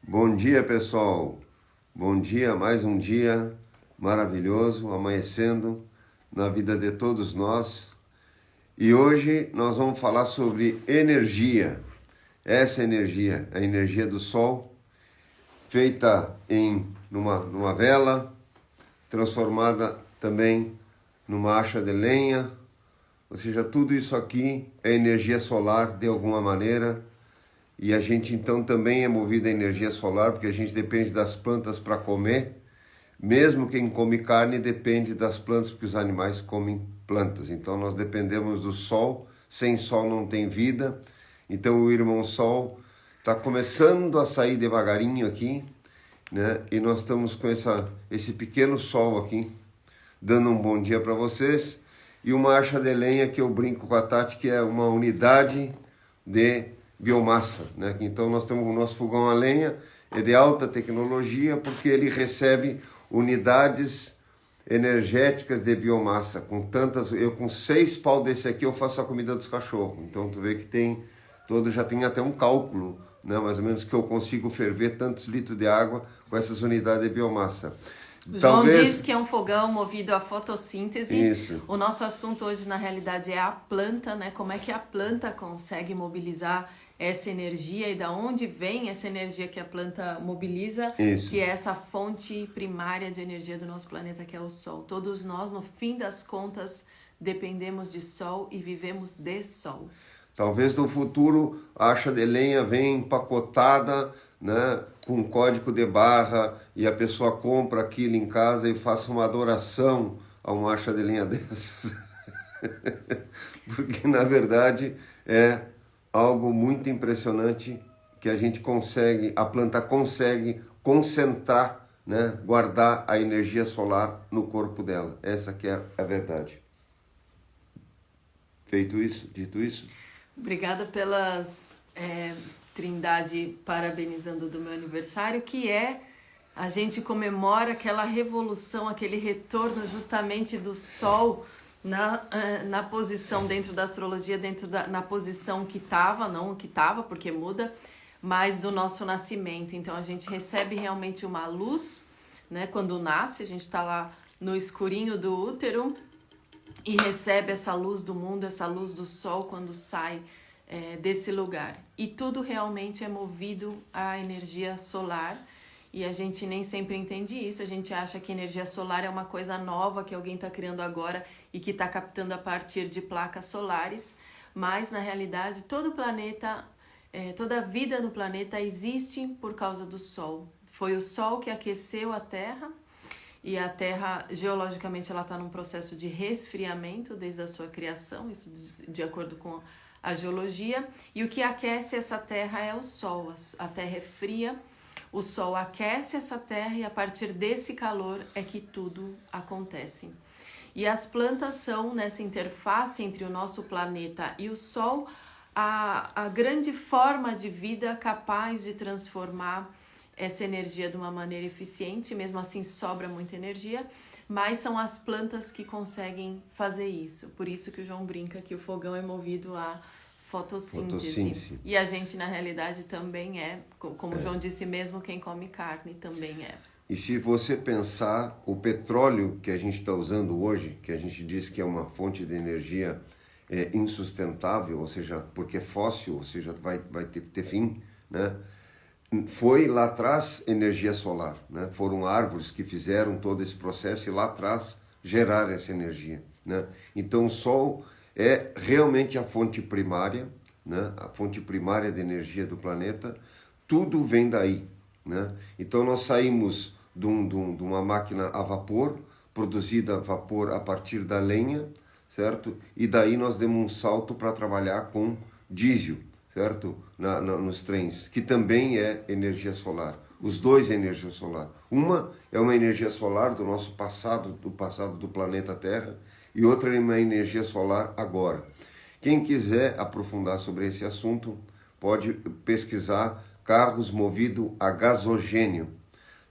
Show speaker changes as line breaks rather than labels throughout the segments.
Bom dia, pessoal. Bom dia, mais um dia maravilhoso amanhecendo na vida de todos nós. E hoje nós vamos falar sobre energia. Essa energia, a energia do sol, feita numa vela, transformada também numa acha de lenha. Ou seja, tudo isso aqui é energia solar de alguma maneira. E a gente então também é movido a energia solar, porque a gente depende das plantas para comer. Mesmo quem come carne depende das plantas, porque os animais comem plantas. Então nós dependemos do sol. Sem sol não tem vida. Então o irmão sol está começando a sair devagarinho aqui, né? E nós estamos com esse pequeno sol aqui, dando um bom dia para vocês. E uma acha de lenha que eu brinco com a Tati, que é uma unidade de biomassa, né? Então nós temos o nosso fogão a lenha, é de alta tecnologia porque ele recebe unidades energéticas de biomassa, com 6 pau desse aqui eu faço a comida dos cachorros. Então tu vê que já tem até um cálculo, né? Mais ou menos, que eu consigo ferver tantos litros de água com essas unidades de biomassa.
O João diz que é um fogão movido à fotossíntese.
Isso.
O nosso assunto hoje, na realidade, é a planta, né? Como é que a planta consegue mobilizar essa energia e da onde vem essa energia que a planta mobiliza,
Isso.
que é essa fonte primária de energia do nosso planeta, que é o Sol. Todos nós, no fim das contas, dependemos de Sol e vivemos de Sol.
Talvez no futuro a acha de lenha venha empacotada, né, com código de barra, e a pessoa compra aquilo em casa e faça uma adoração a uma acha de lenha dessas. Porque na verdade é algo muito impressionante que a planta consegue concentrar, né, guardar a energia solar no corpo dela. Essa que é a verdade. Dito isso.
Obrigada pelas Trindade parabenizando do meu aniversário, que a gente comemora aquela revolução, aquele retorno justamente do Sol na posição dentro da astrologia, na posição que estava, não que estava, porque muda, mas do nosso nascimento. Então a gente recebe realmente uma luz, né? Quando nasce, a gente está lá no escurinho do útero e recebe essa luz do mundo, essa luz do Sol quando sai desse lugar. E tudo realmente é movido à energia solar, e a gente nem sempre entende isso. A gente acha que energia solar é uma coisa nova que alguém está criando agora e que está captando a partir de placas solares, mas na realidade todo o planeta, toda a vida no planeta existe por causa do Sol. Foi o Sol que aqueceu a Terra, e a Terra, geologicamente, ela está num processo de resfriamento desde a sua criação, isso de acordo com a geologia, e o que aquece essa Terra é o Sol. A Terra é fria, o Sol aquece essa Terra e a partir desse calor é que tudo acontece. E as plantas são, nessa interface entre o nosso planeta e o Sol, a grande forma de vida capaz de transformar essa energia de uma maneira eficiente. Mesmo assim sobra muita energia, mas são as plantas que conseguem fazer isso. Por isso que o João brinca que o fogão é movido a fotossíntese. E a gente, na realidade, também como o João disse mesmo, quem come carne também é.
E se você pensar, o petróleo que a gente está usando hoje, que a gente diz que é uma fonte de energia insustentável, ou seja, porque é fóssil, ou seja, vai ter fim, né? Foi lá atrás energia solar, né? Foram árvores que fizeram todo esse processo e lá atrás geraram essa energia, né? Então o Sol é realmente a fonte primária, né? A fonte primária de energia do planeta. Tudo vem daí, né? Então nós saímos de uma máquina a vapor, produzida a vapor a partir da lenha, certo? E daí nós demos um salto para trabalhar com diesel, certo? Nos trens, que também é energia solar. Os dois é energia solar. Uma é uma energia solar do nosso passado, do passado do planeta Terra, e outra é uma energia solar agora. Quem quiser aprofundar sobre esse assunto, pode pesquisar carros movidos a gasogênio,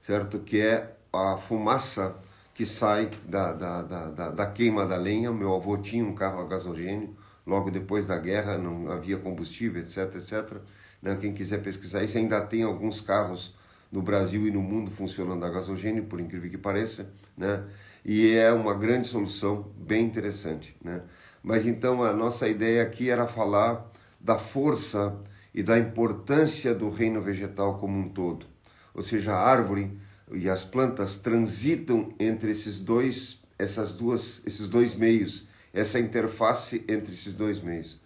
certo? Que é a fumaça que sai da queima da lenha. Meu avô tinha um carro a gasogênio, logo depois da guerra, não havia combustível, etc, etc. Né? Quem quiser pesquisar isso, ainda tem alguns carros no Brasil e no mundo funcionando a gasogênio, por incrível que pareça, né? E é uma grande solução, bem interessante, né? Mas então a nossa ideia aqui era falar da força e da importância do reino vegetal como um todo. Ou seja, a árvore e as plantas transitam entre esses dois meios, essa interface entre esses dois meios.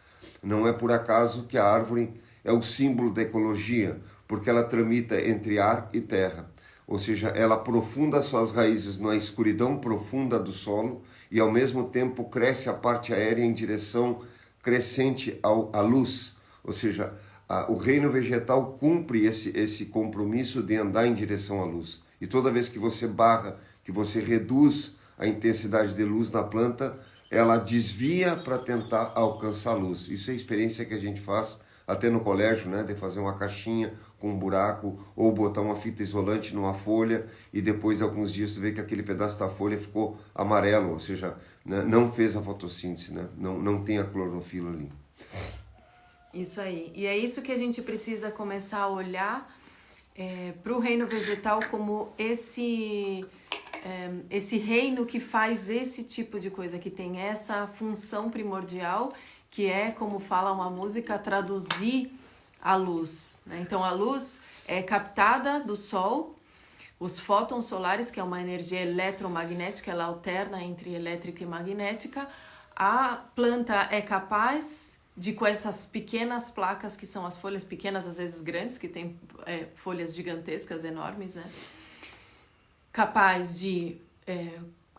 Não é por acaso que a árvore é o símbolo da ecologia, porque ela tramita entre ar e terra. Ou seja, ela aprofunda suas raízes na escuridão profunda do solo e, ao mesmo tempo, cresce a parte aérea em direção crescente à luz. Ou seja, o reino vegetal cumpre esse compromisso de andar em direção à luz. E toda vez que você barra, que você reduz a intensidade de luz na planta, ela desvia para tentar alcançar a luz. Isso é a experiência que a gente faz até no colégio, né, de fazer uma caixinha com um buraco ou botar uma fita isolante numa folha e depois de alguns dias tu vê que aquele pedaço da folha ficou amarelo, ou seja, né, não fez a fotossíntese, né, não tem a clorofila ali.
Isso aí. E é isso que a gente precisa começar a olhar para o reino vegetal como esse reino que faz esse tipo de coisa, que tem essa função primordial, que é, como fala uma música, traduzir a luz, né? Então a luz é captada do sol, os fótons solares, que é uma energia eletromagnética, ela alterna entre elétrica e magnética. A planta é capaz de, com essas pequenas placas, que são as folhas pequenas, às vezes grandes, que tem folhas gigantescas, enormes, né? Capaz de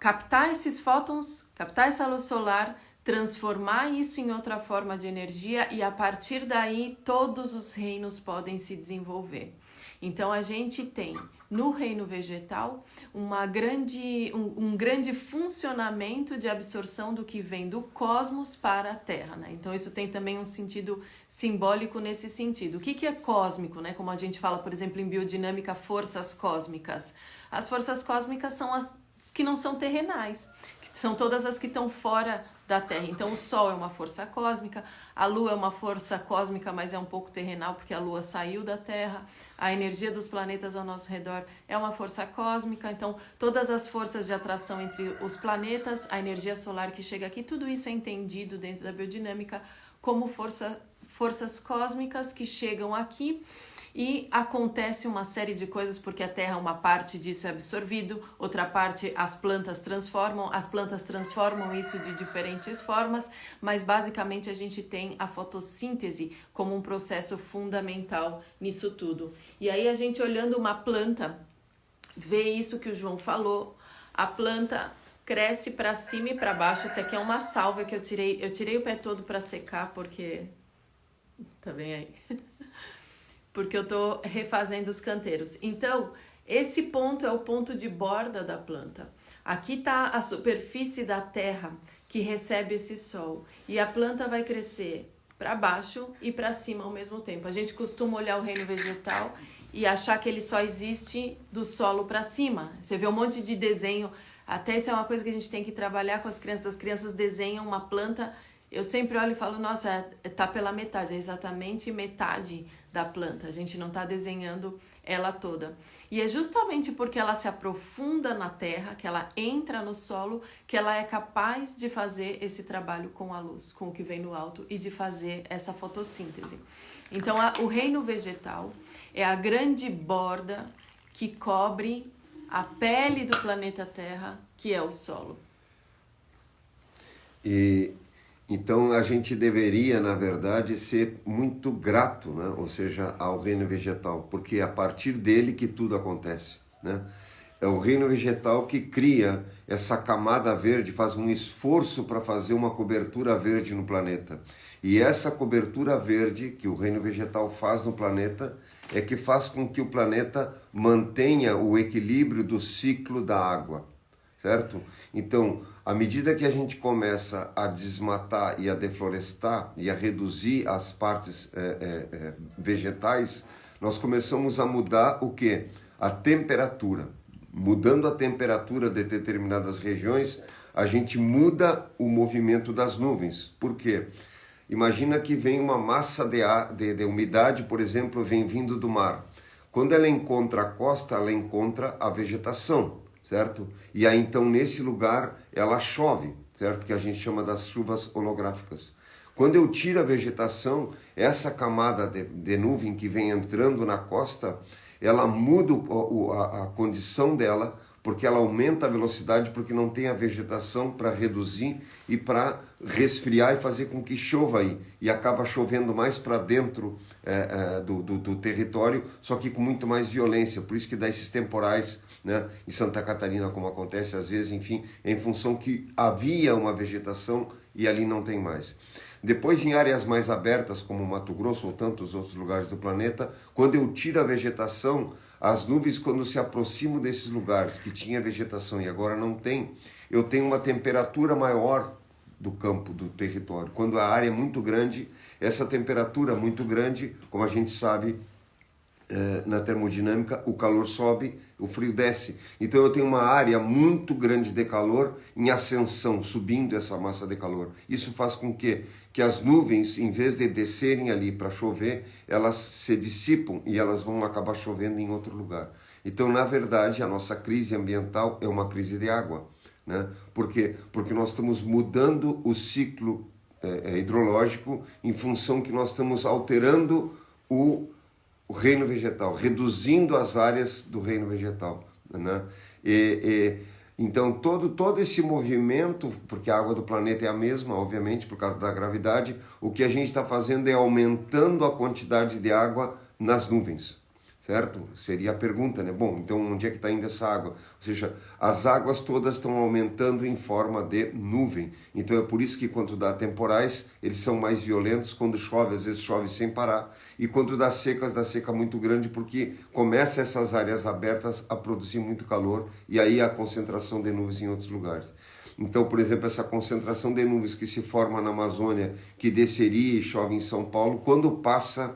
captar esses fótons, captar essa luz solar, transformar isso em outra forma de energia e a partir daí todos os reinos podem se desenvolver. Então a gente tem no reino vegetal um grande funcionamento de absorção do que vem do cosmos para a Terra, né? Então isso tem também um sentido simbólico nesse sentido. O que é cósmico, né? Como a gente fala, por exemplo, em biodinâmica, forças cósmicas. As forças cósmicas são as que não são terrenais, que são todas as que estão fora da Terra. Então o Sol é uma força cósmica, a Lua é uma força cósmica, mas é um pouco terrenal porque a Lua saiu da Terra, a energia dos planetas ao nosso redor é uma força cósmica, então todas as forças de atração entre os planetas, a energia solar que chega aqui, tudo isso é entendido dentro da biodinâmica como forças cósmicas que chegam aqui. E acontece uma série de coisas porque a Terra, uma parte disso é absorvido, outra parte as plantas transformam isso de diferentes formas, mas basicamente a gente tem a fotossíntese como um processo fundamental nisso tudo. E aí a gente olhando uma planta, vê isso que o João falou, a planta cresce para cima e para baixo. Isso aqui é uma sálvia que eu tirei o pé todo para secar porque... Tá bem aí? Porque eu tô refazendo os canteiros. Então, esse ponto é o ponto de borda da planta. Aqui tá a superfície da terra que recebe esse sol. E a planta vai crescer para baixo e para cima ao mesmo tempo. A gente costuma olhar o reino vegetal e achar que ele só existe do solo para cima. Você vê um monte de desenho. Até isso é uma coisa que a gente tem que trabalhar com as crianças. As crianças desenham uma planta. Eu sempre olho e falo, nossa, tá pela metade, é exatamente metade da planta. A gente não está desenhando ela toda. E é justamente porque ela se aprofunda na terra, que ela entra no solo, que ela é capaz de fazer esse trabalho com a luz, com o que vem no alto, e de fazer essa fotossíntese. Então, o reino vegetal é a grande borda que cobre a pele do planeta Terra, que é o solo.
Então a gente deveria, na verdade, ser muito grato, né? Ou seja, ao reino vegetal, porque é a partir dele que tudo acontece, né? É o reino vegetal que cria essa camada verde, faz um esforço para fazer uma cobertura verde no planeta. E essa cobertura verde que o reino vegetal faz no planeta é que faz com que o planeta mantenha o equilíbrio do ciclo da água, certo? Então, à medida que a gente começa a desmatar e a deflorestar e a reduzir as partes vegetais, nós começamos a mudar o quê? A temperatura. Mudando a temperatura de determinadas regiões, a gente muda o movimento das nuvens. Por quê? Imagina que vem uma massa de umidade, por exemplo, vem vindo do mar. Quando ela encontra a costa, ela encontra a vegetação, certo? E aí então nesse lugar ela chove, certo? Que a gente chama das chuvas holográficas. Quando eu tiro a vegetação, essa camada de nuvem que vem entrando na costa, ela muda a condição dela, porque ela aumenta a velocidade, porque não tem a vegetação para reduzir e para resfriar e fazer com que chova aí. E acaba chovendo mais para dentro do território, só que com muito mais violência. Por isso que dá esses temporais, né, em Santa Catarina, como acontece às vezes, enfim, em função que havia uma vegetação e ali não tem mais. Depois, em áreas mais abertas, como Mato Grosso ou tantos outros lugares do planeta, quando eu tiro a vegetação, as nuvens, quando se aproximam desses lugares que tinha vegetação e agora não tem, eu tenho uma temperatura maior do campo, do território. Quando a área é muito grande, essa temperatura muito grande, como a gente sabe, na termodinâmica, o calor sobe, o frio desce. Então eu tenho uma área muito grande de calor em ascensão, subindo essa massa de calor. Isso faz com que as nuvens, em vez de descerem ali para chover, elas se dissipam e elas vão acabar chovendo em outro lugar. Então, na verdade, a nossa crise ambiental é uma crise de água, né? Por quê? Porque nós estamos mudando o ciclo hidrológico em função que nós estamos alterando o reino vegetal, reduzindo as áreas do reino vegetal, né? Então, todo esse movimento, porque a água do planeta é a mesma, obviamente, por causa da gravidade, o que a gente está fazendo é aumentando a quantidade de água nas nuvens, certo? Seria a pergunta, né? Bom, então onde é que está indo essa água? Ou seja, as águas todas estão aumentando em forma de nuvem. Então é por isso que quando dá temporais, eles são mais violentos. Quando chove, às vezes chove sem parar. E quando dá seca muito grande, porque começa essas áreas abertas a produzir muito calor e aí a concentração de nuvens em outros lugares. Então, por exemplo, essa concentração de nuvens que se forma na Amazônia, que desceria e chove em São Paulo, quando passa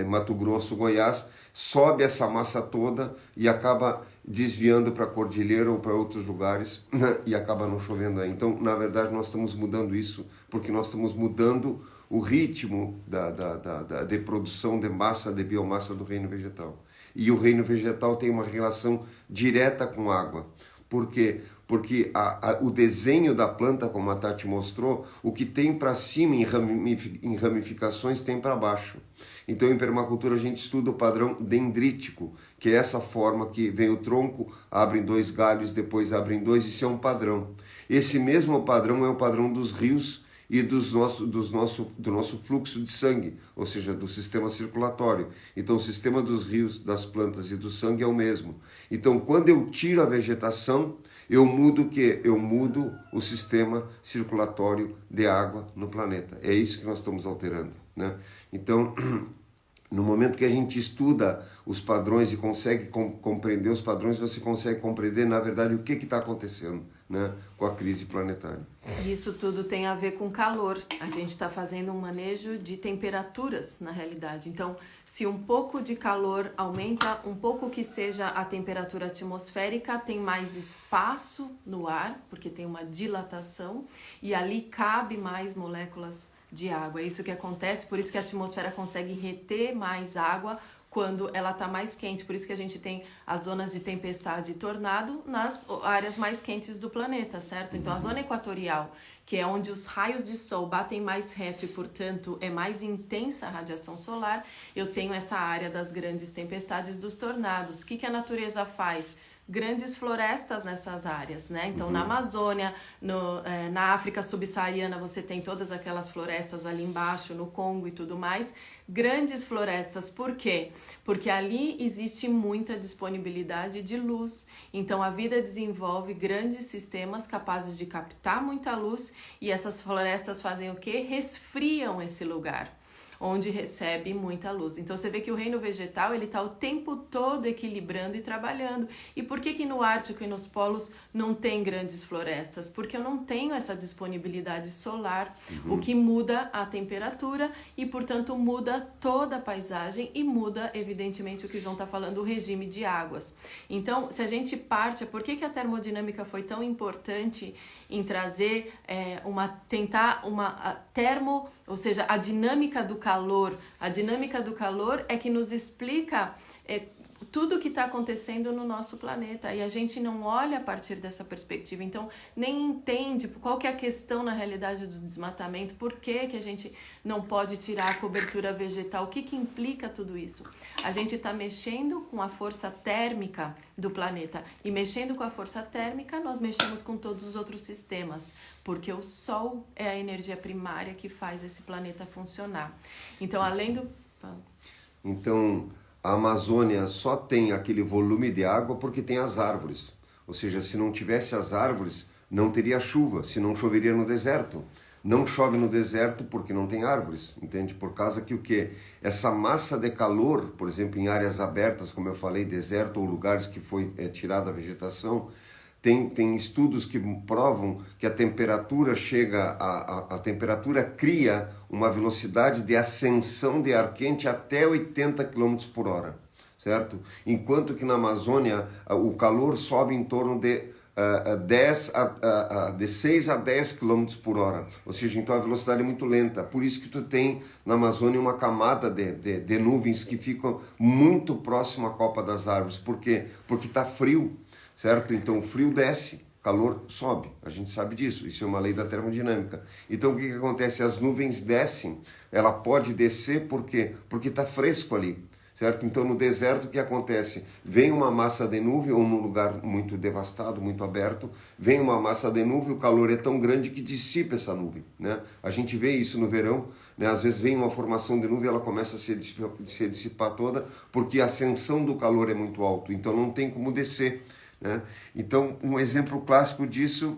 Mato Grosso, Goiás, sobe essa massa toda e acaba desviando para a cordilheira ou para outros lugares, né? E acaba não chovendo aí. Então, na verdade, nós estamos mudando isso porque nós estamos mudando o ritmo de produção de massa, de biomassa do reino vegetal. E o reino vegetal tem uma relação direta com a água. Por quê? Porque o desenho da planta, como a Tati mostrou, o que tem para cima em ramificações tem para baixo. Então, em permacultura, a gente estuda o padrão dendrítico, que é essa forma que vem o tronco, abrem 2 galhos, depois abrem 2, isso é um padrão. Esse mesmo padrão é o padrão dos rios e do nosso fluxo de sangue, ou seja, do sistema circulatório. Então, o sistema dos rios, das plantas e do sangue é o mesmo. Então, quando eu tiro a vegetação, eu mudo o quê? Eu mudo o sistema circulatório de água no planeta. É isso que nós estamos alterando, né? Então, no momento que a gente estuda os padrões e consegue compreender os padrões, você consegue compreender, na verdade, o que está acontecendo, né, com a crise planetária.
Isso tudo tem a ver com calor. A gente está fazendo um manejo de temperaturas, na realidade. Então, se um pouco de calor aumenta, um pouco que seja a temperatura atmosférica, tem mais espaço no ar, porque tem uma dilatação, e ali cabe mais moléculas de água. É isso que acontece, por isso que a atmosfera consegue reter mais água quando ela está mais quente. Por isso que a gente tem as zonas de tempestade e tornado nas áreas mais quentes do planeta, certo? Então, a zona equatorial, que é onde os raios de sol batem mais reto e, portanto, é mais intensa a radiação solar, eu tenho essa área das grandes tempestades, dos tornados. O que a natureza faz? Grandes florestas nessas áreas, né? Então, na Amazônia, na África subsaariana, você tem todas aquelas florestas ali embaixo, no Congo e tudo mais. Grandes florestas, por quê? Porque ali existe muita disponibilidade de luz. Então, a vida desenvolve grandes sistemas capazes de captar muita luz e essas florestas fazem o quê? Resfriam esse lugar onde recebe muita luz. Então você vê que o reino vegetal ele está o tempo todo equilibrando e trabalhando. E por que no Ártico e nos polos não tem grandes florestas? Porque eu não tenho essa disponibilidade solar, o que muda a temperatura e, portanto, muda toda a paisagem e muda, evidentemente, o que o João está falando, o regime de águas. Então, se a gente parte, por que a termodinâmica foi tão importante em trazer ou seja, a dinâmica do calor. A dinâmica do calor é que nos explica tudo que está acontecendo no nosso planeta, e a gente não olha a partir dessa perspectiva, então nem entende qual que é a questão na realidade do desmatamento, por que que a gente não pode tirar a cobertura vegetal, o que que implica tudo isso? A gente está mexendo com a força térmica do planeta, e mexendo com a força térmica nós mexemos com todos os outros sistemas, porque o Sol é a energia primária que faz esse planeta funcionar. Então, além do...
Então, a Amazônia só tem aquele volume de água porque tem as árvores. Ou seja, se não tivesse as árvores, não teria chuva, se não choveria no deserto. Não chove no deserto porque não tem árvores, entende? Por causa que o quê? Essa massa de calor, por exemplo, em áreas abertas, como eu falei, deserto ou lugares que foi tirada a vegetação, tem estudos que provam que a temperatura a temperatura cria uma velocidade de ascensão de ar quente até 80 km por hora, certo? Enquanto que na Amazônia o calor sobe em torno de 6 a 10 km por hora, ou seja, então a velocidade é muito lenta. Por isso que tu tem na Amazônia uma camada de nuvens que ficam muito próximo à copa das árvores. Por quê? Porque está frio, certo? Então o frio desce, calor sobe, a gente sabe disso, isso é uma lei da termodinâmica. Então o que acontece? As nuvens descem, ela pode descer porque está fresco ali, certo? Então no deserto o que acontece? Vem uma massa de nuvem, ou num lugar muito devastado, muito aberto, vem uma massa de nuvem, o calor é tão grande que dissipa essa nuvem, né? A gente vê isso no verão, né? Às vezes vem uma formação de nuvem, ela começa a se dissipar toda, porque a ascensão do calor é muito alto, então não tem como descer, né? Então, um exemplo clássico disso,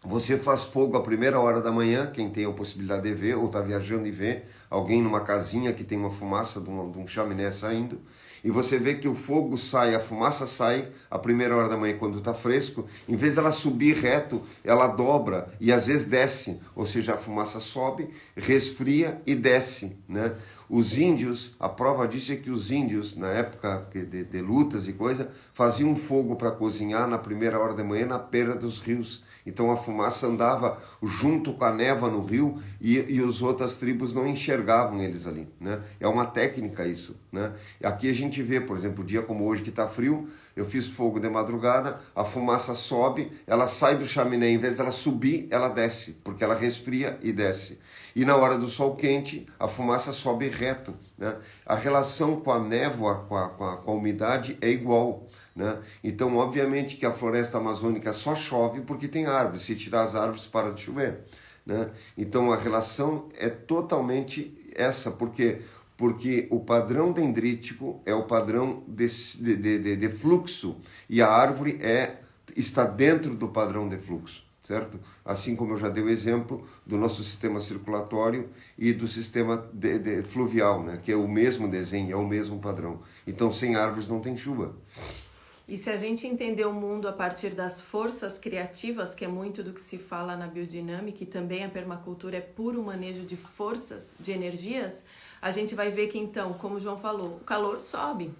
você faz fogo à primeira hora da manhã, quem tem a possibilidade de ver, ou está viajando e vê alguém numa casinha que tem uma fumaça de um chaminé saindo, e você vê que o fogo sai, a fumaça sai à primeira hora da manhã, quando está fresco, em vez dela subir reto, ela dobra e às vezes desce, ou seja, a fumaça sobe, resfria e desce, né? Os índios, a prova disso é que os índios, na época de lutas e coisa, faziam fogo para cozinhar na primeira hora da manhã na beira dos rios. Então a fumaça andava junto com a névoa no rio e as outras tribos não enxergavam eles ali, né? É uma técnica isso, né? Aqui a gente vê, por exemplo, um dia como hoje que está frio, eu fiz fogo de madrugada, a fumaça sobe, ela sai do chaminé, em vez dela subir, ela desce, porque ela resfria e desce. E na hora do sol quente, a fumaça sobe reto, né? A relação com a névoa, com a umidade é igual, né? Então, obviamente que a floresta amazônica só chove porque tem árvores. Se tirar as árvores, para de chover, né? Então, a relação é totalmente essa, porque o padrão dendrítico é o padrão de fluxo e a árvore está dentro do padrão de fluxo, certo? Assim como eu já dei o exemplo do nosso sistema circulatório e do sistema fluvial, né? Que é o mesmo desenho, é o mesmo padrão. Então, sem árvores não tem chuva.
E se a gente entender o mundo a partir das forças criativas, que é muito do que se fala na biodinâmica, e também a permacultura é puro manejo de forças, de energias, a gente vai ver que então, como o João falou, o calor sobe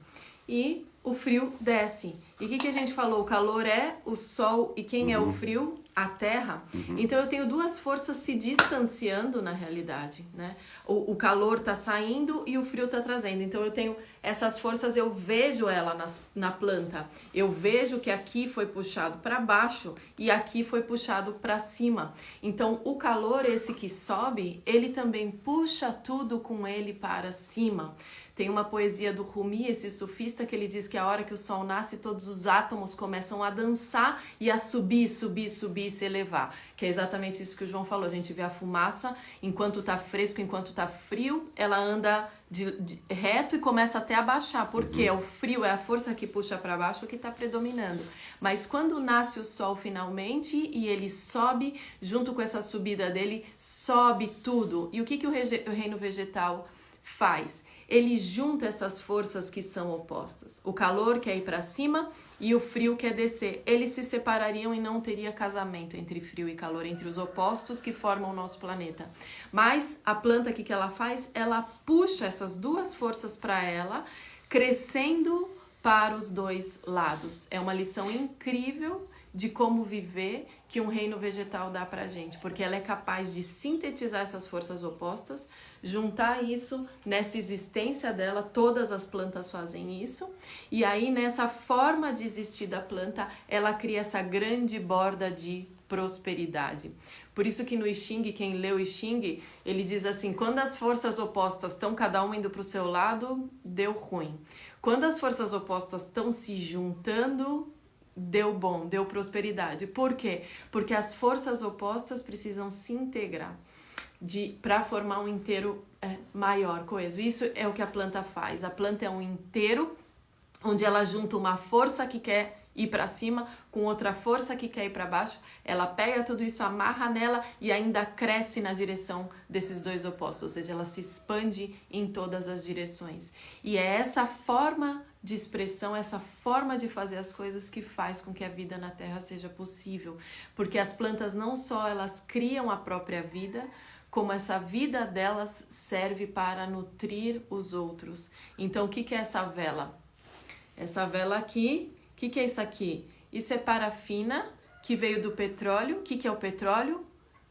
e o frio desce. E o que a gente falou? O calor é o sol e quem é o frio? A terra. Então eu tenho duas forças se distanciando na realidade, né? O calor está saindo e o frio está trazendo. Então eu tenho essas forças, eu vejo ela na planta. Eu vejo que aqui foi puxado para baixo e aqui foi puxado para cima. Então o calor, esse que sobe, ele também puxa tudo com ele para cima. Tem uma poesia do Rumi, esse sufista, que ele diz que a hora que o sol nasce, todos os átomos começam a dançar e a subir, subir, subir e se elevar. Que é exatamente isso que o João falou. A gente vê a fumaça, enquanto tá fresco, enquanto tá frio, ela anda reto e começa até a baixar. Porque o frio é a força que puxa para baixo que está predominando. Mas quando nasce o sol finalmente e ele sobe, junto com essa subida dele, sobe tudo. E o que o reino vegetal faz? Ele junta essas forças que são opostas. O calor quer ir para cima e o frio quer descer. Eles se separariam e não teria casamento entre frio e calor, entre os opostos que formam o nosso planeta. Mas a planta, o que ela faz? Ela puxa essas duas forças para ela, crescendo para os dois lados. É uma lição incrível de como viver que um reino vegetal dá pra gente, porque ela é capaz de sintetizar essas forças opostas, juntar isso nessa existência dela, todas as plantas fazem isso, e aí nessa forma de existir da planta, ela cria essa grande borda de prosperidade. Por isso que no I Ching, quem lê o I Ching, ele diz assim, quando as forças opostas estão cada uma indo para o seu lado, deu ruim. Quando as forças opostas estão se juntando, deu bom, deu prosperidade. Por quê? Porque as forças opostas precisam se integrar para formar um inteiro maior, coeso. Isso é o que a planta faz. A planta é um inteiro onde ela junta uma força que quer ir para cima com outra força que quer ir para baixo, ela pega tudo isso, amarra nela e ainda cresce na direção desses dois opostos, ou seja, ela se expande em todas as direções. E é essa forma de expressão, essa forma de fazer as coisas que faz com que a vida na Terra seja possível, porque as plantas não só elas criam a própria vida, como essa vida delas serve para nutrir os outros. Então, o que é essa vela? Essa vela aqui, o que é isso aqui? Isso é parafina, que veio do petróleo. O que é o petróleo?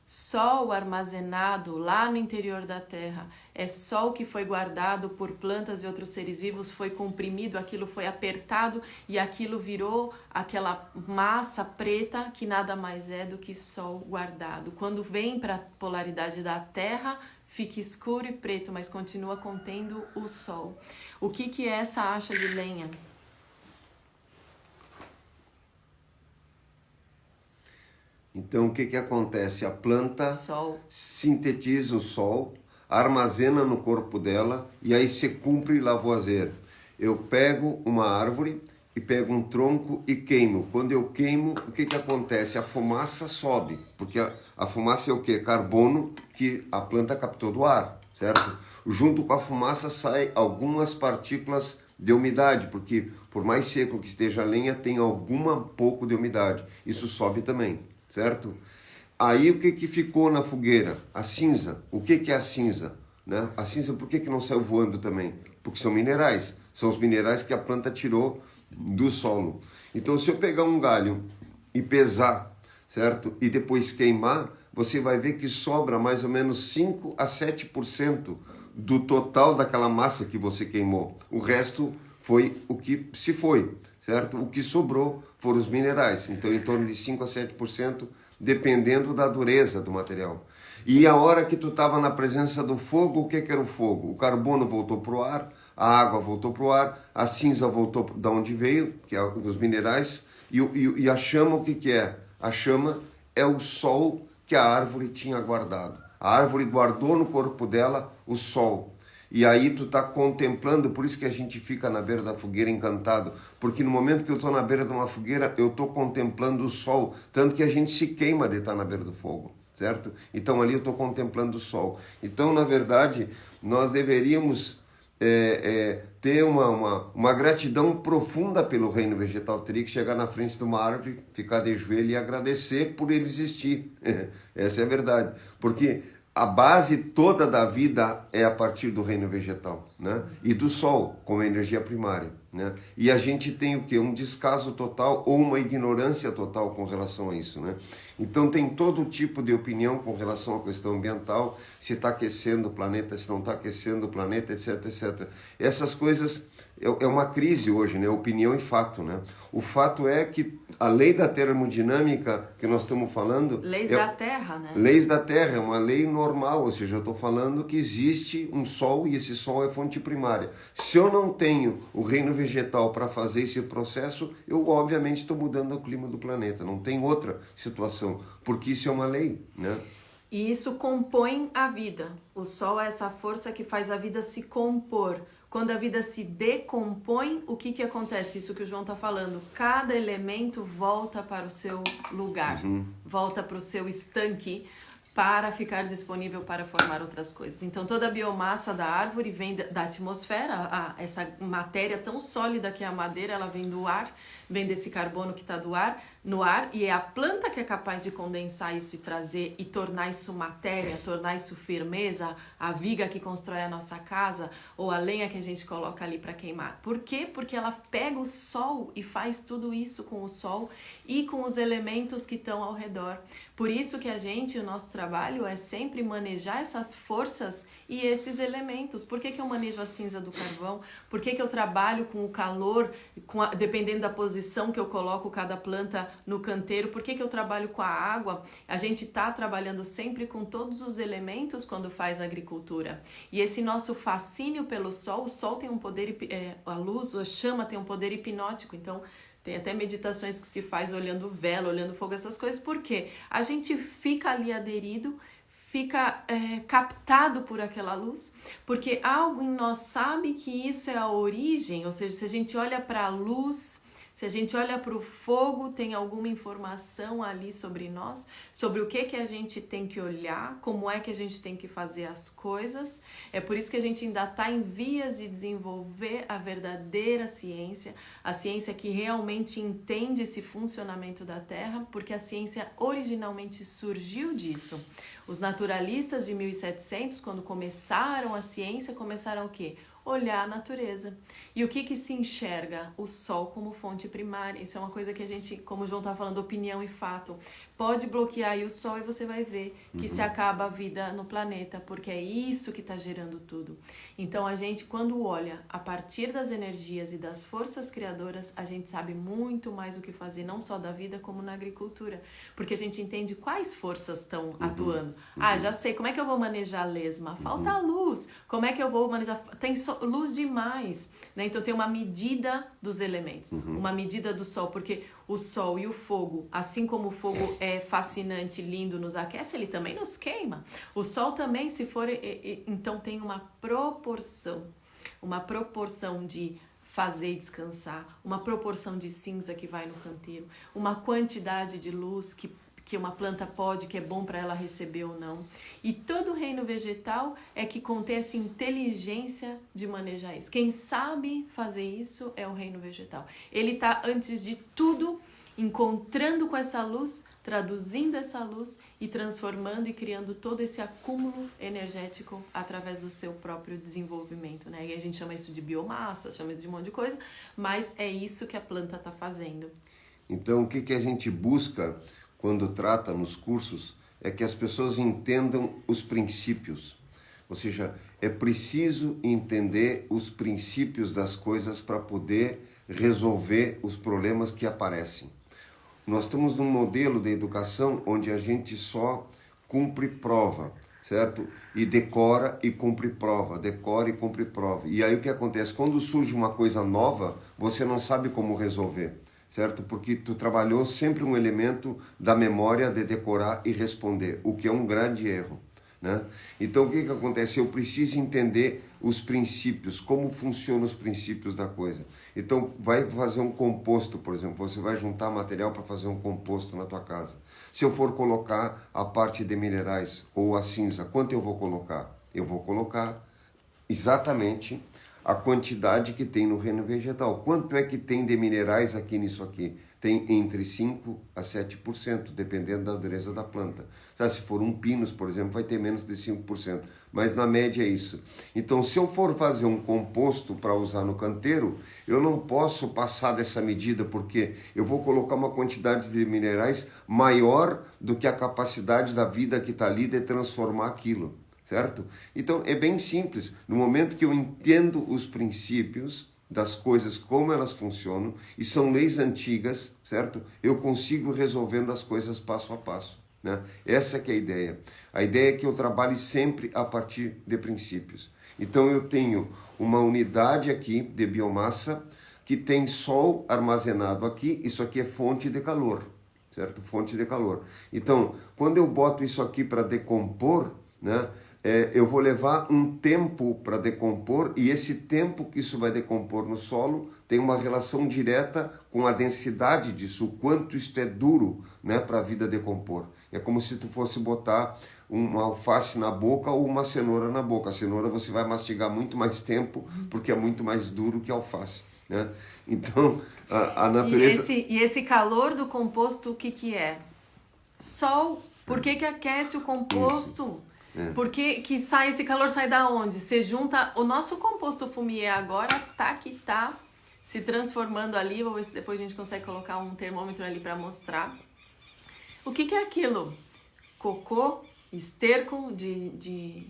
Sol armazenado lá no interior da terra. É sol que foi guardado por plantas e outros seres vivos, foi comprimido, aquilo foi apertado e aquilo virou aquela massa preta que nada mais é do que sol guardado. Quando vem para a polaridade da terra, fica escuro e preto, mas continua contendo o sol. O que é essa acha de lenha?
Então, o que acontece? A planta sintetiza o sol, armazena no corpo dela e aí se cumpre Lavoisier. Eu pego uma árvore e pego um tronco e queimo. Quando eu queimo, o que acontece? A fumaça sobe, porque a fumaça é o quê? Carbono que a planta captou do ar, certo? Junto com a fumaça saem algumas partículas de umidade, porque por mais seco que esteja a lenha, tem alguma pouco de umidade. Isso sobe também. Certo? Aí o que ficou na fogueira? A cinza. O que é a cinza? Né? A cinza, por que não saiu voando também? Porque são minerais. São os minerais que a planta tirou do solo. Então, se eu pegar um galho e pesar, certo? E depois queimar, você vai ver que sobra mais ou menos 5 a 7% do total daquela massa que você queimou. O resto foi o que se foi. Certo? O que sobrou foram os minerais, então em torno de 5 a 7%, dependendo da dureza do material. E a hora que tu estava na presença do fogo, o que era o fogo? O carbono voltou para o ar, a água voltou para o ar, a cinza voltou da onde veio, que é os minerais, e a chama o que é? A chama é o sol que a árvore tinha guardado. A árvore guardou no corpo dela o sol. E aí tu está contemplando, por isso que a gente fica na beira da fogueira encantado, porque no momento que eu estou na beira de uma fogueira, eu estou contemplando o sol, tanto que a gente se queima de estar na beira do fogo, certo? Então ali eu estou contemplando o sol. Então, na verdade, nós deveríamos ter uma gratidão profunda pelo reino vegetal. Teria que chegar na frente de uma árvore, ficar de joelho e agradecer por ele existir. Essa é a verdade, porque a base toda da vida é a partir do reino vegetal, né? E do sol, como energia primária, né? E a gente tem o quê? Um descaso total ou uma ignorância total com relação a isso, né? Então tem todo tipo de opinião com relação à questão ambiental, se está aquecendo o planeta, se não está aquecendo o planeta, etc, etc. Essas coisas é uma crise hoje, né? Opinião e fato, né? O fato é que a lei da termodinâmica que nós estamos falando...
Leis da Terra, né?
Leis da Terra, é uma lei normal, ou seja, eu estou falando que existe um sol e esse sol é fonte primária. Se eu não tenho o reino vegetal para fazer esse processo, eu obviamente estou mudando o clima do planeta, não tem outra situação, porque isso é uma lei, né?
E isso compõe a vida. O sol é essa força que faz a vida se compor. Quando a vida se decompõe, o que acontece? Isso que o João está falando. Cada elemento volta para o seu lugar, volta para o seu estanque, para ficar disponível para formar outras coisas. Então, toda a biomassa da árvore vem da atmosfera, essa matéria tão sólida que é a madeira, ela vem do ar, vem desse carbono que está no ar, e é a planta que é capaz de condensar isso e trazer e tornar isso matéria, tornar isso firmeza, a viga que constrói a nossa casa, ou a lenha que a gente coloca ali para queimar. Por quê? Porque ela pega o sol e faz tudo isso com o sol e com os elementos que estão ao redor. Por isso que o nosso trabalho é sempre manejar essas forças e esses elementos. Por que eu manejo a cinza do carvão? Por que eu trabalho com o calor, dependendo da posição que eu coloco cada planta no canteiro? Por que eu trabalho com a água? A gente está trabalhando sempre com todos os elementos quando faz agricultura. E esse nosso fascínio pelo sol, o sol tem um poder, a luz, a chama tem um poder hipnótico. Então, tem até meditações que se faz olhando vela, olhando fogo, essas coisas. Por quê? A gente fica ali aderido, fica captado por aquela luz, porque algo em nós sabe que isso é a origem, ou seja, se a gente olha para a luz, se a gente olha para o fogo, tem alguma informação ali sobre nós, sobre o que a gente tem que olhar, como é que a gente tem que fazer as coisas. É por isso que a gente ainda está em vias de desenvolver a verdadeira ciência, a ciência que realmente entende esse funcionamento da Terra, porque a ciência originalmente surgiu disso. Os naturalistas de 1700, quando começaram a ciência, começaram o quê? Olhar a natureza. E o que se enxerga? O sol como fonte primária. Isso é uma coisa que a gente, como o João está falando, opinião e fato. Pode bloquear aí o sol e você vai ver que se acaba a vida no planeta, porque é isso que está gerando tudo. Então a gente, quando olha a partir das energias e das forças criadoras, a gente sabe muito mais o que fazer, não só da vida, como na agricultura. Porque a gente entende quais forças estão atuando. Ah, já sei, como é que eu vou manejar a lesma? Falta luz. Como é que eu vou manejar? Tem luz demais, né? Então tem uma medida dos elementos, uma medida do sol, porque o sol e o fogo, assim como o fogo é fascinante, lindo, nos aquece, ele também nos queima. O sol também, se for, então tem uma proporção de fazer e descansar, uma proporção de cinza que vai no canteiro, uma quantidade de luz que uma planta pode, que é bom para ela receber ou não. E todo o reino vegetal é que contém essa inteligência de manejar isso. Quem sabe fazer isso é o reino vegetal. Ele está, antes de tudo, encontrando com essa luz, traduzindo essa luz e transformando e criando todo esse acúmulo energético através do seu próprio desenvolvimento, né? E a gente chama isso de biomassa, chama isso de um monte de coisa, mas é isso que a planta está fazendo.
Então, o que a gente busca quando trata nos cursos é que as pessoas entendam os princípios. Ou seja, é preciso entender os princípios das coisas para poder resolver os problemas que aparecem. Nós estamos num modelo de educação onde a gente só cumpre prova, certo? E decora e cumpre prova, decora e cumpre prova. E aí o que acontece? Quando surge uma coisa nova, você não sabe como resolver, certo? Porque tu trabalhou sempre um elemento da memória de decorar e responder, o que é um grande erro, né? Então o que acontece? Eu preciso entender os princípios, como funcionam os princípios da coisa. Então vai fazer um composto, por exemplo, você vai juntar material para fazer um composto na tua casa. Se eu for colocar a parte de minerais ou a cinza, quanto eu vou colocar? Eu vou colocar exatamente a quantidade que tem no reino vegetal. Quanto é que tem de minerais aqui nisso aqui? Tem entre 5% a 7%, dependendo da dureza da planta. Se for um pinus, por exemplo, vai ter menos de 5%, mas na média é isso. Então, se eu for fazer um composto para usar no canteiro, eu não posso passar dessa medida, porque eu vou colocar uma quantidade de minerais maior do que a capacidade da vida que está ali de transformar aquilo. Certo? Então é bem simples. No momento que eu entendo os princípios das coisas, como elas funcionam, e são leis antigas, certo? Eu consigo resolvendo as coisas passo a passo, né? Essa que é a ideia. A ideia é que eu trabalhe sempre a partir de princípios. Então eu tenho uma unidade aqui de biomassa que tem sol armazenado aqui. Isso aqui é fonte de calor, certo? Fonte de calor. Então, quando eu boto isso aqui para decompor, né? Eu vou levar um tempo para decompor, e esse tempo que isso vai decompor no solo tem uma relação direta com a densidade disso, o quanto isto é duro, né, para a vida decompor. É como se tu fosse botar uma alface na boca ou uma cenoura na boca. A cenoura você vai mastigar muito mais tempo, porque é muito mais duro que a alface, né? Então, a natureza...
E esse calor do composto, o que é? Sol. Por que aquece o composto? Por que sai esse calor? Sai da onde? Você junta... O nosso composto fumier agora tá se transformando ali. Vou ver se depois a gente consegue colocar um termômetro ali para mostrar. O que é aquilo? Cocô, esterco de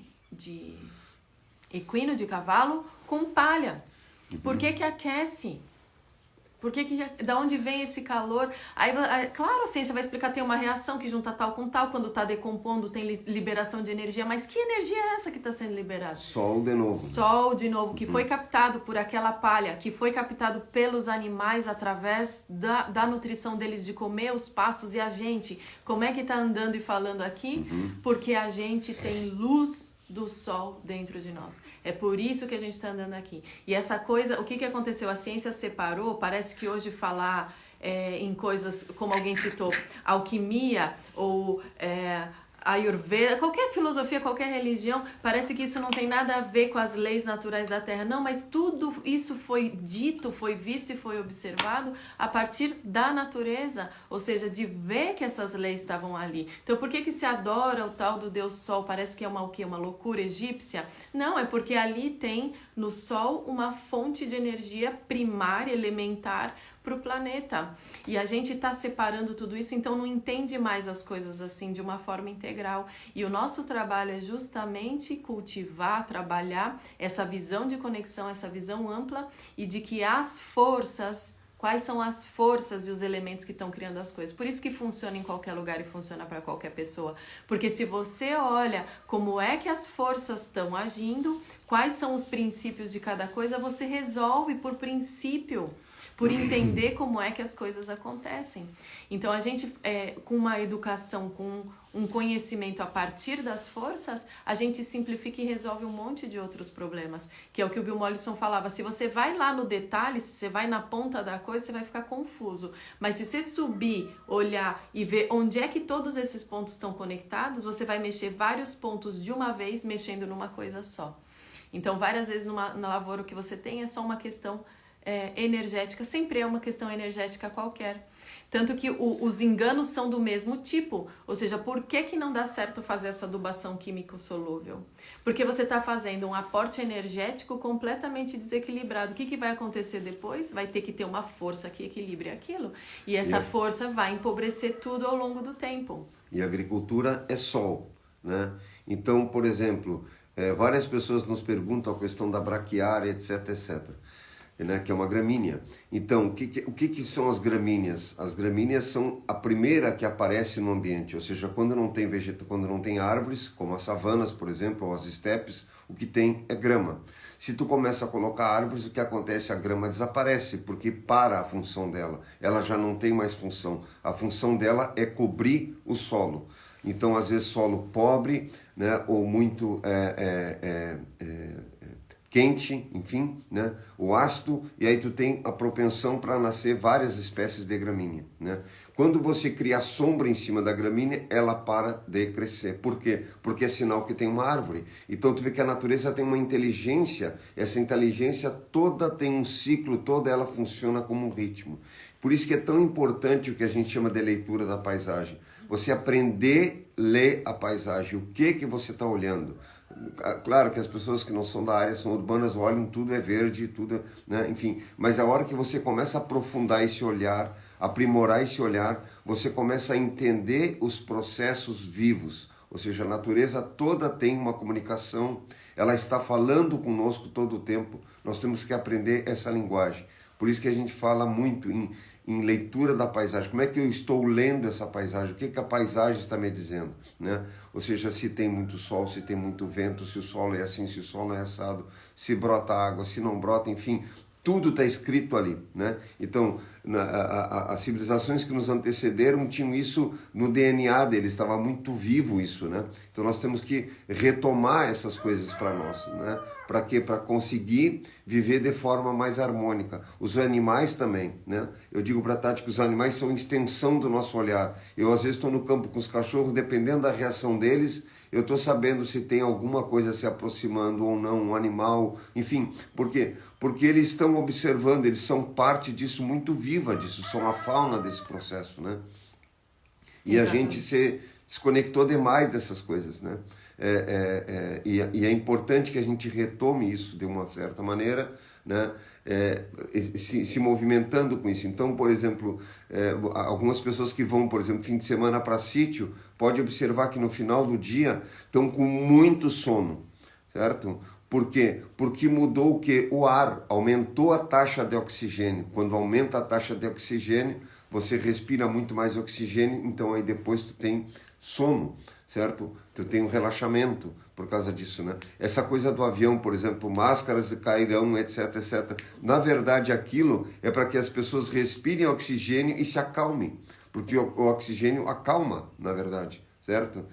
equino, de cavalo, com palha. Por que aquece? Da onde vem esse calor? Aí, claro, a ciência vai explicar, tem uma reação que junta tal com tal, quando está decompondo tem liberação de energia, mas que energia é essa que está sendo liberada?
Sol de novo.
Sol de novo, que foi captado por aquela palha, que foi captado pelos animais através da nutrição deles de comer os pastos. E a gente, como é que está andando e falando aqui? Porque a gente tem luz do sol dentro de nós. É por isso que a gente está andando aqui. E essa coisa, o que aconteceu? A ciência separou, parece que hoje falar em coisas, como alguém citou, alquimia ou Ayurveda, qualquer filosofia, qualquer religião, parece que isso não tem nada a ver com as leis naturais da Terra. Não, mas tudo isso foi dito, foi visto e foi observado a partir da natureza, ou seja, de ver que essas leis estavam ali. Então, por que se adora o tal do Deus Sol? Parece que é uma loucura egípcia? Não, é porque ali tem no Sol uma fonte de energia primária, elementar, para o planeta. E a gente está separando tudo isso, então não entende mais as coisas assim de uma forma integral. E o nosso trabalho é justamente cultivar, trabalhar essa visão de conexão, essa visão ampla e de que as forças, quais são as forças e os elementos que estão criando as coisas. Por isso que funciona em qualquer lugar e funciona para qualquer pessoa. Porque se você olha como é que as forças estão agindo, quais são os princípios de cada coisa, você resolve por princípio, por entender como é que as coisas acontecem. Então, a gente, com uma educação, com um conhecimento a partir das forças, a gente simplifica e resolve um monte de outros problemas, que é o que o Bill Mollison falava. Se você vai lá no detalhe, se você vai na ponta da coisa, você vai ficar confuso. Mas se você subir, olhar e ver onde é que todos esses pontos estão conectados, você vai mexer vários pontos de uma vez, mexendo numa coisa só. Então, várias vezes na lavoura o que você tem é só uma questão energética, sempre é uma questão energética qualquer. Tanto que os enganos são do mesmo tipo, ou seja, por que não dá certo fazer essa adubação químico solúvel? Porque você está fazendo um aporte energético completamente desequilibrado. O que vai acontecer depois? Vai ter que ter uma força que equilibre aquilo. E essa força vai empobrecer tudo ao longo do tempo.
E a agricultura é sol, né? Então, por exemplo, várias pessoas nos perguntam a questão da braquiária, etc, etc. Né, que é uma gramínea. Então, o que são as gramíneas? As gramíneas são a primeira que aparece no ambiente, ou seja, quando não tem árvores, como as savanas, por exemplo, ou as estepes, o que tem é grama. Se tu começa a colocar árvores, o que acontece? A grama desaparece, porque para a função dela. Ela já não tem mais função. A função dela é cobrir o solo. Então, às vezes, solo pobre, né, ou muito quente, enfim, né? O ácido, e aí tu tem a propensão para nascer várias espécies de gramínea, né? Quando você cria sombra em cima da gramínea, ela para de crescer. Por quê? Porque é sinal que tem uma árvore. Então tu vê que a natureza tem uma inteligência, essa inteligência toda tem um ciclo, toda ela funciona como um ritmo. Por isso que é tão importante o que a gente chama de leitura da paisagem. Você aprender a ler a paisagem, o que você está olhando. Claro que as pessoas que não são da área, são urbanas, olham, tudo é verde, tudo, né? Enfim, mas a hora que você começa a aprofundar esse olhar, aprimorar esse olhar, você começa a entender os processos vivos, ou seja, a natureza toda tem uma comunicação, ela está falando conosco todo o tempo, nós temos que aprender essa linguagem. Por isso que a gente fala muito em leitura da paisagem. Como é que eu estou lendo essa paisagem? O que a paisagem está me dizendo, né? Ou seja, se tem muito sol, se tem muito vento, se o solo é assim, se o solo é assado, se brota água, se não brota, enfim, tudo está escrito ali, né? Então, as civilizações que nos antecederam tinham isso no DNA deles, estava muito vivo isso, né? Então nós temos que retomar essas coisas para nós, né? Para quê? Para conseguir viver de forma mais harmônica. Os animais também, né? Eu digo para a Tati que os animais são extensão do nosso olhar. Eu às vezes estou no campo com os cachorros, dependendo da reação deles, eu estou sabendo se tem alguma coisa se aproximando ou não, um animal, enfim. Por quê? Porque eles estão observando, eles são parte disso, muito viva disso, são a fauna desse processo, né? E a gente se desconectou demais dessas coisas, né? E é importante que a gente retome isso de uma certa maneira, né? Se movimentando com isso. Então, por exemplo, algumas pessoas que vão, por exemplo, fim de semana para sítio, pode observar que no final do dia estão com muito sono, certo? Por quê? Porque mudou o quê? O ar, aumentou a taxa de oxigênio. Quando aumenta a taxa de oxigênio, você respira muito mais oxigênio, então aí depois tu tem sono, certo? Tu tem um relaxamento por causa disso, né? Essa coisa do avião, por exemplo, máscaras cairão, etc, etc. Na verdade, aquilo é para que as pessoas respirem oxigênio e se acalmem, porque o oxigênio acalma, na verdade, certo?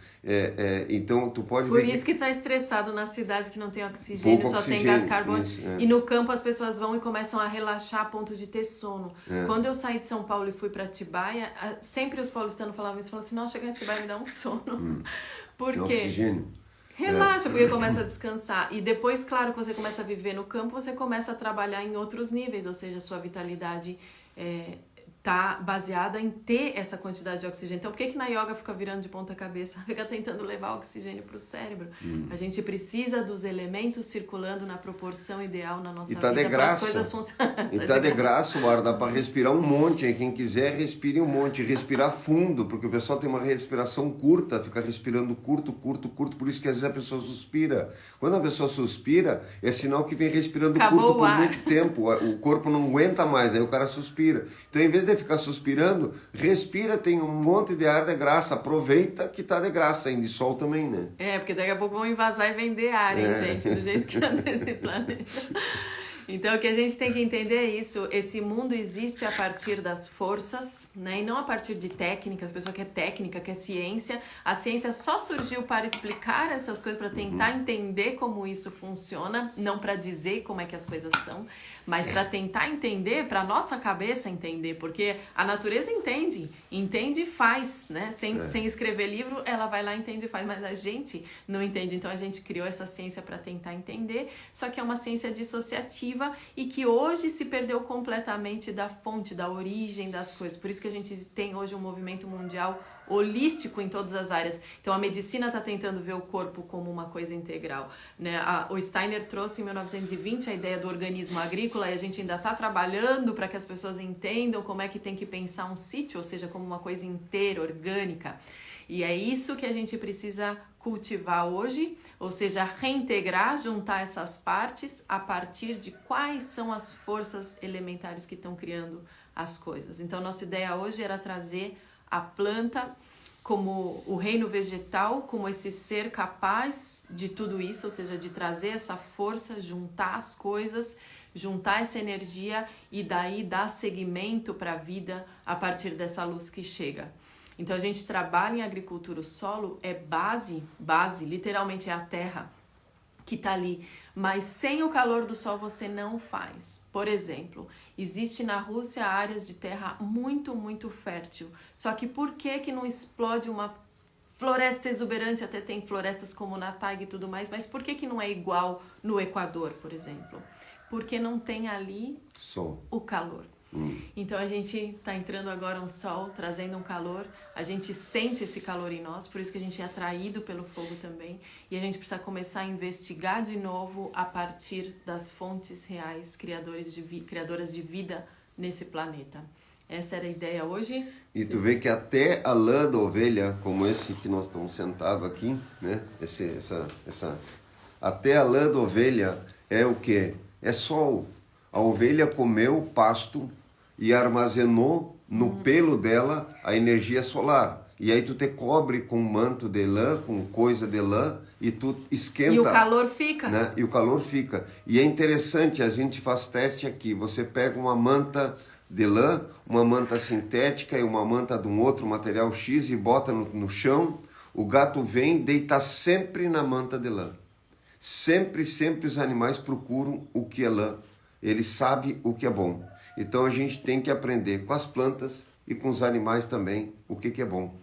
Então, tu pode
Por
ver
isso que está estressado na cidade que não tem oxigênio,
pouco
só tem
oxigênio,
gás carbônico.
isso,
E no campo as pessoas vão e começam a relaxar a ponto de ter sono. Quando eu saí de São Paulo e fui para Atibaia, sempre os paulistanos falavam isso, falavam assim, nossa, chegar em Atibaia me dá um sono. Por quê?
oxigênio.
Relaxa, porque começa a descansar. E depois, claro, que você começa a viver no campo, você começa a trabalhar em outros níveis, ou seja, a sua vitalidade tá baseada em ter essa quantidade de oxigênio. Então, por que na yoga fica virando de ponta cabeça? Fica tentando levar oxigênio para o cérebro. A gente precisa dos elementos circulando na proporção ideal na nossa vida para as coisas funcionarem.
E tá de graça o ar, dá para respirar um monte. Quem quiser, respire um monte. Respirar fundo, porque o pessoal tem uma respiração curta, fica respirando curto, por isso que às vezes a pessoa suspira. Quando a pessoa suspira, é sinal que vem respirando curto por muito tempo. O corpo não aguenta mais, aí o cara suspira. Então, em vez de ficar suspirando, respira, tem um monte de ar de graça, aproveita que tá de graça ainda, e sol também, né?
Porque daqui a pouco vão invasar e vender ar, hein, gente, do jeito que anda esse planeta. Então, o que a gente tem que entender é isso, esse mundo existe a partir das forças, né, e não a partir de técnicas, a pessoa quer técnica, quer ciência. A ciência só surgiu para explicar essas coisas, para tentar entender como isso funciona, não para dizer como é que as coisas são, mas para tentar entender, para nossa cabeça entender, porque a natureza entende e faz, né, sem escrever livro, ela vai lá, entende e faz, mas a gente não entende, então a gente criou essa ciência para tentar entender, só que é uma ciência dissociativa, e que hoje se perdeu completamente da fonte, da origem das coisas. Por isso que a gente tem hoje um movimento mundial holístico em todas as áreas. Então a medicina está tentando ver o corpo como uma coisa integral, né? O Steiner trouxe em 1920 a ideia do organismo agrícola, e a gente ainda está trabalhando para que as pessoas entendam como é que tem que pensar um sítio, ou seja, como uma coisa inteira, orgânica. E é isso que a gente precisa cultivar hoje, ou seja, reintegrar, juntar essas partes a partir de quais são as forças elementares que estão criando as coisas. Então, nossa ideia hoje era trazer a planta como o reino vegetal, como esse ser capaz de tudo isso, ou seja, de trazer essa força, juntar as coisas, juntar essa energia e daí dar seguimento para a vida a partir dessa luz que chega. Então, a gente trabalha em agricultura, o solo é base, literalmente é a terra que está ali. Mas sem o calor do sol você não faz. Por exemplo, existe na Rússia áreas de terra muito, muito fértil. Só que por que não explode uma floresta exuberante? Até tem florestas como na taiga e tudo mais, mas por que não é igual no Equador, por exemplo? Porque não tem ali o calor. Então a gente está entrando agora um sol, trazendo um calor, a gente sente esse calor em nós, por isso que a gente é atraído pelo fogo também, e a gente precisa começar a investigar de novo a partir das fontes reais, criadoras de vida nesse planeta. Essa era a ideia hoje.
E tu vê que até a lã da ovelha, como esse que nós estamos sentados aqui, né? Até a lã da ovelha é o quê? É sol. A ovelha comeu o pasto e armazenou no pelo dela a energia solar. E aí tu te cobre com manto de lã, com coisa de lã, e tu esquenta.
E o calor fica.
Né? E o calor fica. E é interessante, a gente faz teste aqui. Você pega uma manta de lã, uma manta sintética e uma manta de um outro material X e bota no chão. O gato vem deitar sempre na manta de lã. Sempre os animais procuram o que é lã. Ele sabe o que é bom. Então a gente tem que aprender com as plantas e com os animais também o que é bom.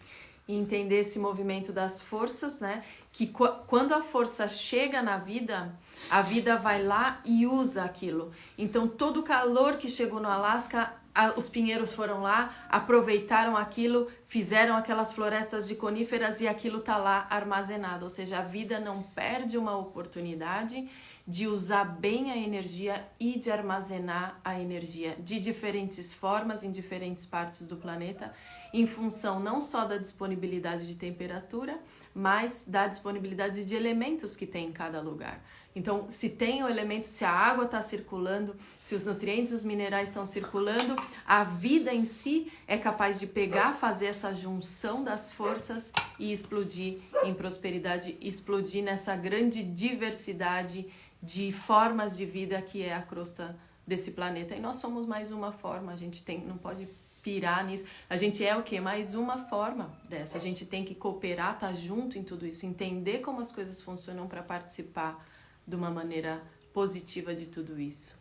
e entender esse movimento das forças, né? Que quando a força chega na vida, a vida vai lá e usa aquilo. Então, todo o calor que chegou no Alasca, os pinheiros foram lá, aproveitaram aquilo, fizeram aquelas florestas de coníferas e aquilo está lá armazenado. Ou seja, a vida não perde uma oportunidade de usar bem a energia e de armazenar a energia de diferentes formas em diferentes partes do planeta, em função não só da disponibilidade de temperatura, mas da disponibilidade de elementos que tem em cada lugar. Então, se tem o elemento, se a água está circulando, se os nutrientes e os minerais estão circulando, a vida em si é capaz de pegar, fazer essa junção das forças e explodir em prosperidade, explodir nessa grande diversidade de formas de vida que é a crosta desse planeta. E nós somos mais uma forma, a gente não pode pirar nisso. A gente é o quê? Mais uma forma dessa. A gente tem que cooperar, estar junto em tudo isso, entender como as coisas funcionam para participar de uma maneira positiva de tudo isso.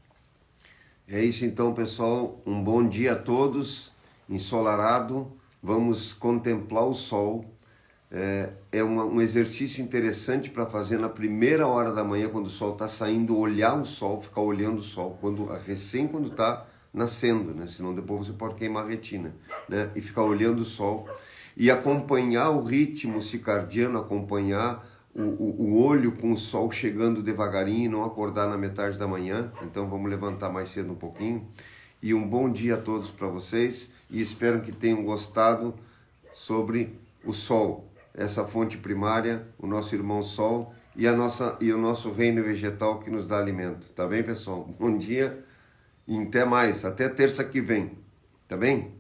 É isso então, pessoal. Um bom dia a todos, ensolarado. Vamos contemplar o sol. É um exercício interessante para fazer na primeira hora da manhã, quando o sol está saindo, olhar o sol, ficar olhando o sol, quando está nascendo, né? Senão depois você pode queimar a retina, né? E ficar olhando o sol e acompanhar o ritmo circadiano, acompanhar o olho com o sol chegando devagarinho, não acordar na metade da manhã. Então vamos levantar mais cedo um pouquinho. E um bom dia a todos para vocês, e espero que tenham gostado sobre o sol, essa fonte primária, o nosso irmão sol e o nosso reino vegetal que nos dá alimento. Tá bem, pessoal? Bom dia e até mais, até terça que vem. Tá bem?